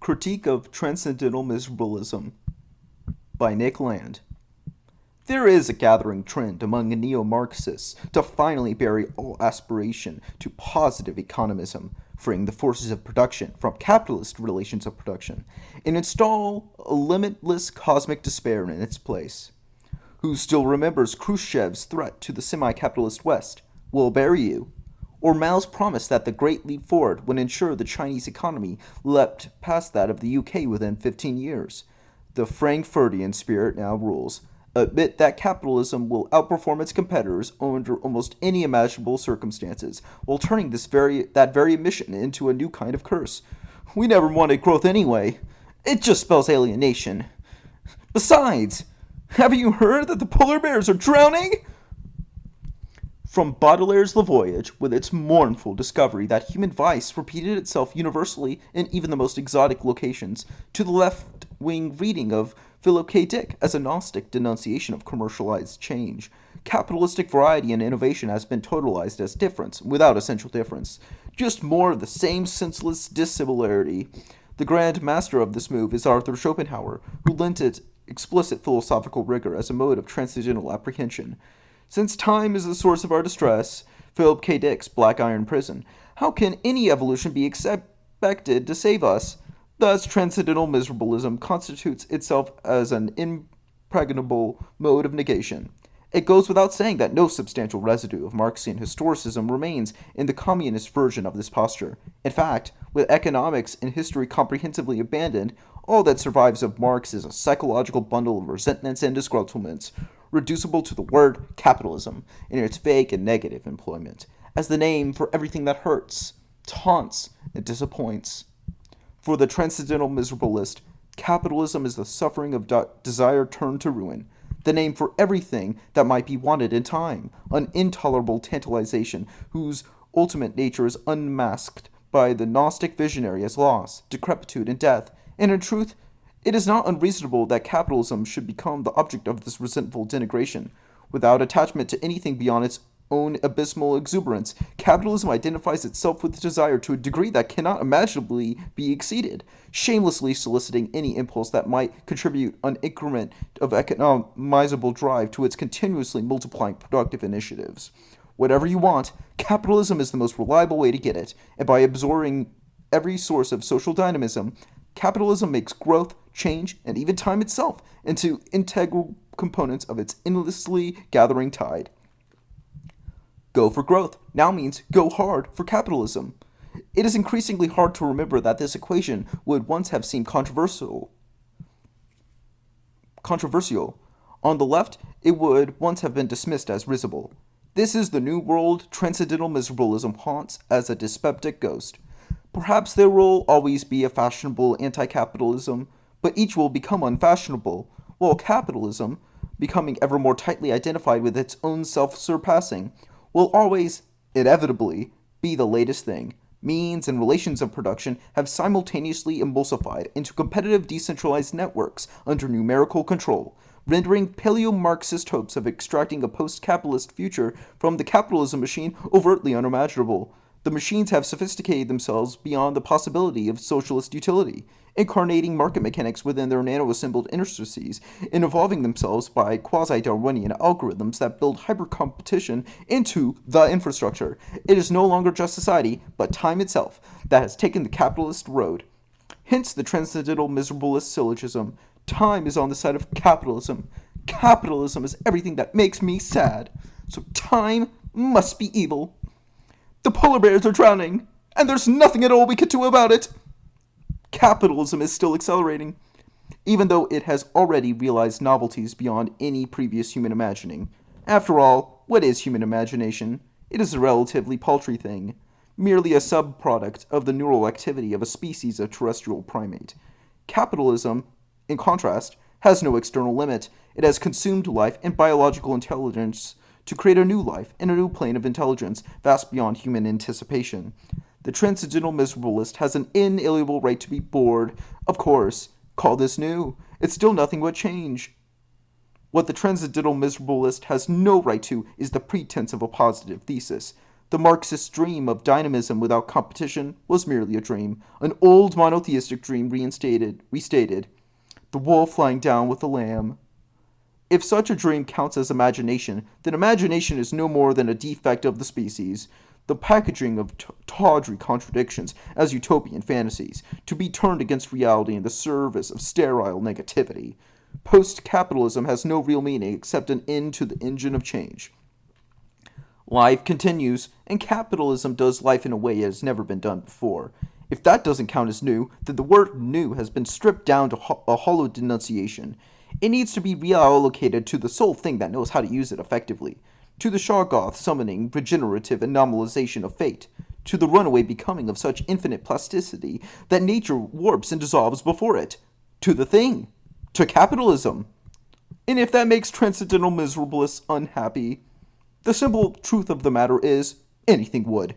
Critique of Transcendental Miserablism by Nick Land. There is a gathering trend among neo-Marxists to finally bury all aspiration to positive economism, freeing the forces of production from capitalist relations of production, and install a limitless cosmic despair in its place. Who still remembers Khrushchev's threat to the semi-capitalist West? We'll bury you. Or Mao's promise that the Great Leap Forward would ensure the Chinese economy leapt past that of the UK within 15 years. The Frankfurtian spirit now rules. Admit that capitalism will outperform its competitors under almost any imaginable circumstances, while turning that very admission into a new kind of curse. We never wanted growth anyway. It just spells alienation. Besides, haven't you heard that the polar bears are drowning? From Baudelaire's Le Voyage, with its mournful discovery that human vice repeated itself universally in even the most exotic locations, to the left-wing reading of Philip K. Dick as a Gnostic denunciation of commercialized change, capitalistic variety and innovation has been totalized as difference, without essential difference, just more of the same senseless dissimilarity. The grand master of this move is Arthur Schopenhauer, who lent it explicit philosophical rigor as a mode of transcendental apprehension. Since time is the source of our distress, Philip K. Dick's Black Iron Prison, how can any evolution be expected to save us? Thus, transcendental miserablism constitutes itself as an impregnable mode of negation. It goes without saying that no substantial residue of Marxian historicism remains in the communist version of this posture. In fact, with economics and history comprehensively abandoned, all that survives of Marx is a psychological bundle of resentments and disgruntlements, reducible to the word capitalism in its vague and negative employment, as the name for everything that hurts, taunts, and disappoints. For the transcendental miserabilist, capitalism is the suffering of desire turned to ruin, the name for everything that might be wanted in time, an intolerable tantalization whose ultimate nature is unmasked by the Gnostic visionary as loss, decrepitude, and death, and in truth, it is not unreasonable that capitalism should become the object of this resentful denigration. Without attachment to anything beyond its own abysmal exuberance, capitalism identifies itself with desire to a degree that cannot imaginably be exceeded, shamelessly soliciting any impulse that might contribute an increment of economizable drive to its continuously multiplying productive initiatives. Whatever you want, capitalism is the most reliable way to get it, and by absorbing every source of social dynamism, capitalism makes growth, change, and even time itself into integral components of its endlessly gathering tide. Go for growth now means go hard for capitalism. It is increasingly hard to remember that this equation would once have seemed controversial. On the left, it would once have been dismissed as risible. This is the new world transcendental miserablism haunts as a dyspeptic ghost. Perhaps there will always be a fashionable anti-capitalism, but each will become unfashionable, while capitalism, becoming ever more tightly identified with its own self-surpassing, will always, inevitably, be the latest thing. Means and relations of production have simultaneously emulsified into competitive decentralized networks under numerical control, rendering paleo-Marxist hopes of extracting a post-capitalist future from the capitalism machine overtly unimaginable. The machines have sophisticated themselves beyond the possibility of socialist utility, incarnating market mechanics within their nano-assembled interstices, and evolving themselves by quasi-Darwinian algorithms that build hyper-competition into the infrastructure. It is no longer just society, but time itself, that has taken the capitalist road. Hence the transcendental miserabilist syllogism. Time is on the side of capitalism. Capitalism is everything that makes me sad. So time must be evil. The polar bears are drowning, and there's nothing at all we can do about it. Capitalism is still accelerating, even though it has already realized novelties beyond any previous human imagining. After all, what is human imagination? It is a relatively paltry thing, merely a subproduct of the neural activity of a species of terrestrial primate. Capitalism, in contrast, has no external limit. It has consumed life and biological intelligence to create a new life and a new plane of intelligence vast beyond human anticipation. The transcendental miserabilist has an inalienable right to be bored. Of course, call this new. It's still nothing but change. What the transcendental miserabilist has no right to is the pretense of a positive thesis. The Marxist dream of dynamism without competition was merely a dream, an old monotheistic dream restated. The wolf lying down with the lamb. If such a dream counts as imagination, then imagination is no more than a defect of the species, the packaging of tawdry contradictions as utopian fantasies, to be turned against reality in the service of sterile negativity. Post-capitalism has no real meaning except an end to the engine of change. Life continues, and capitalism does life in a way it has never been done before. If that doesn't count as new, then the word new has been stripped down to a hollow denunciation. It needs to be reallocated to the sole thing that knows how to use it effectively, to the Shoggoth summoning regenerative anomalization of fate, to the runaway becoming of such infinite plasticity that nature warps and dissolves before it, to the thing, to capitalism. And if that makes Transcendental Miserabilists unhappy, the simple truth of the matter is, anything would.